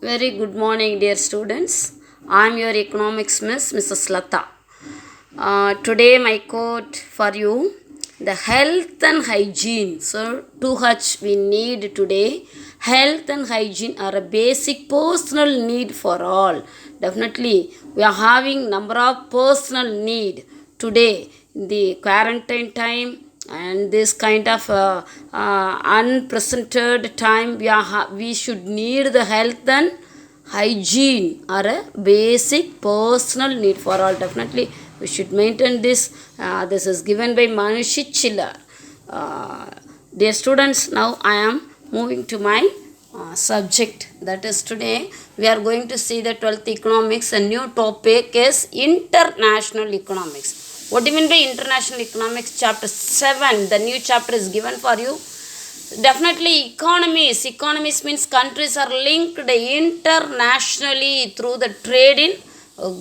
Very good morning, dear students. I am your economics miss, Mrs. Lata. Today, my quote for you: the health and hygiene. So, 2H we need today. Health and hygiene are a basic personal need for all. Definitely, we are having number of personal need today in the quarantine time and this kind of unprecedented time. We should need the health and hygiene are a basic personal need for all. Definitely we should maintain this. This is given by Manushi Chiller. Dear students, now I am moving to my subject. That is, today we are going to see the 12th economics. A new topic is international economics. What do you mean by international economics? Chapter 7, the new chapter is given for you. Definitely economies means countries are linked internationally through the trade in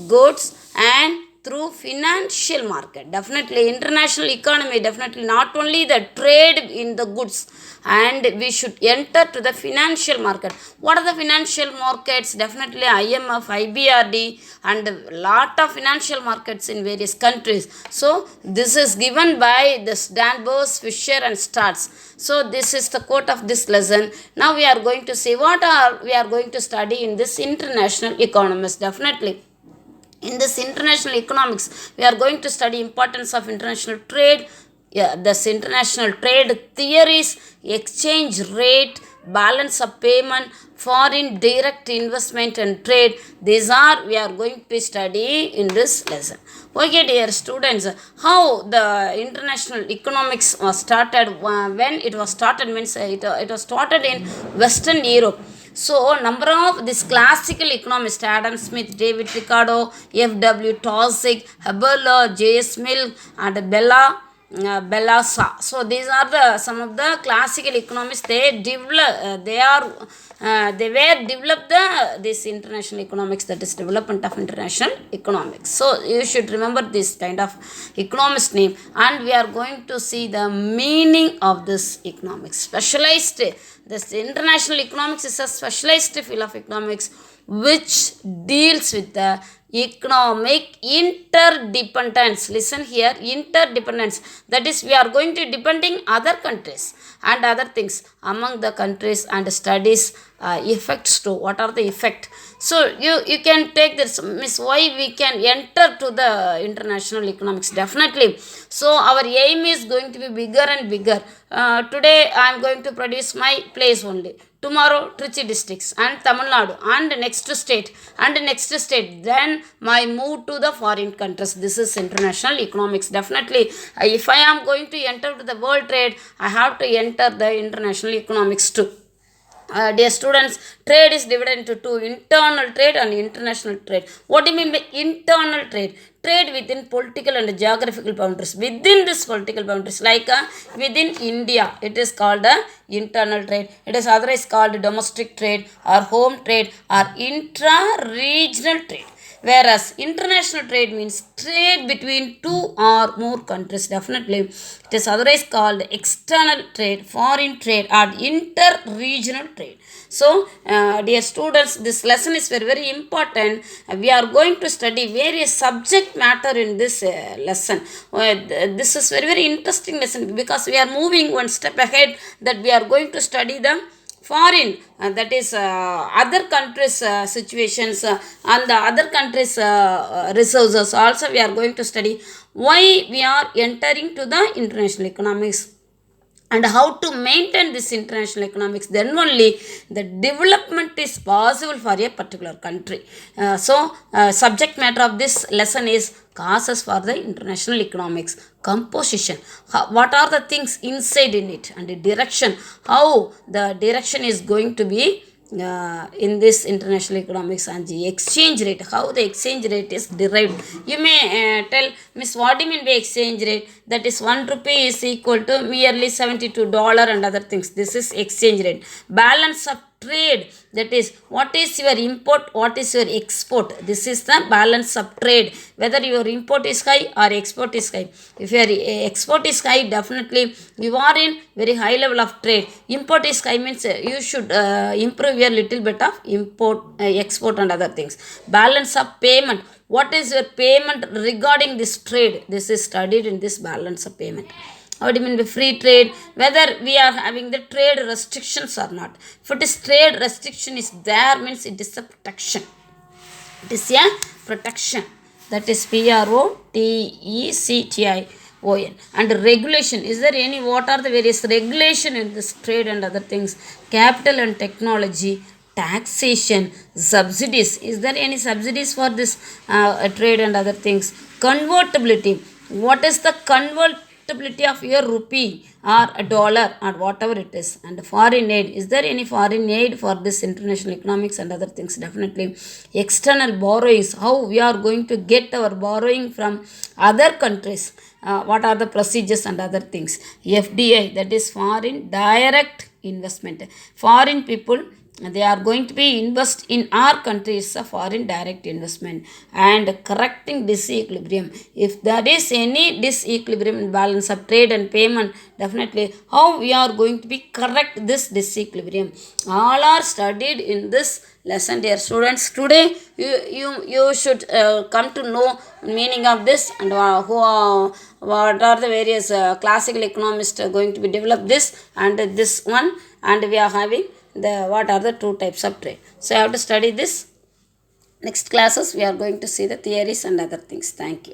goods and through financial market. Definitely international economy, definitely not only the trade in the goods, and we should enter to the financial market. What are the financial markets? Definitely IMF, IBRD, and lot of financial markets in various countries. So this is given by this Danvers, Fisher and Starts. So this is the quote of this lesson. Now we are going to see what are we are going to study in this international economics. Definitely in this international economics we are going to study importance of international trade. This international trade theories, exchange rate, balance of payment, foreign direct investment and trade. These are we are going to study in this lesson. Okay, dear students, how the international economics was started? When it was started means it was started in Western Europe. So, number of this classical economists: Adam Smith, David Ricardo, F.W. Taussig, Haberler, J.S. Mill, and Bella Sa. So, these are the some of the classical economists. They were developed this international economics, that is development of international economics. So, you should remember this kind of economist name, and we are going to see the meaning of this economics. Specialized. This international economics is a specialized field of economics which deals with the economic interdependence. Listen here, interdependence. That is, we are going to depending other countries and other things among the countries and studies effects too. What are the effect? So you can take this, miss, why we can enter to the international economics. Definitely. So our aim is going to be bigger and bigger. Today I am going to produce my place only. Tomorrow Trichy districts and Tamil Nadu and next state and next state. Then my move to the foreign countries. This is international economics. Definitely, if I am going to enter to the world trade, I have to enter the international economics too. Dear students, trade is divided into two: internal trade and international trade. What do you mean by internal trade? Trade within political and geographical boundaries. Within this political boundaries, like within India, it is called internal trade. It is otherwise called domestic trade or home trade or intra-regional trade. Whereas international trade means trade between two or more countries. Definitely, it is otherwise called external trade, foreign trade, or inter-regional trade. So, dear students, this lesson is very, very important. We are going to study various subject matter in this lesson. This is very, very interesting lesson because we are moving one step ahead, that we are going to study the foreign, that is other countries situations and the other countries resources. Also we are going to study why we are entering to the international economics and how to maintain this international economics. Then only the development is possible for a particular country. Subject matter of this lesson is causes for the international economics, composition, what are the things inside in it, and the direction, how the direction is going to be in this international economics, and the exchange rate, how the exchange rate is derived. You may tell, miss, what do you mean by exchange rate? That is 1 rupee is equal to merely $72 and other things. This is exchange rate. Balance of trade, that is what is your import, what is your export. This is the balance of trade, whether your import is high or export is high. If your export is high, definitely you are in very high level of trade. Import is high means you should improve your little bit of import, export and other things. Balance of payment, what is your payment regarding this trade, this is studied in this balance of payment. What do you mean by free trade? Whether we are having the trade restrictions or not. If it is trade restriction is there, means it is a protection. It is a protection. That is PROTECTION. And regulation. Is there any, what are the various regulation in this trade and other things? Capital and technology, taxation, subsidies. Is there any subsidies for this trade and other things? Convertibility. What is the convertibility of your rupee or a dollar or whatever it is? And foreign aid. Is there any foreign aid for this international economics and other things? Definitely. External borrowings. How we are going to get our borrowing from other countries? What are the procedures and other things? FDI, that is foreign direct investment. Foreign people, they are going to be invest in our country, is a foreign direct investment. And correcting disequilibrium, if there is any disequilibrium in balance of trade and payment, definitely how we are going to be correct this disequilibrium, all are studied in this lesson. Dear students, today you should come to know meaning of this, and what are the various classical economists are going to be develop this and this one, and we are having the what are the two types of trade. So I have to study this. Next classes we are going to see the theories and other things. Thank you.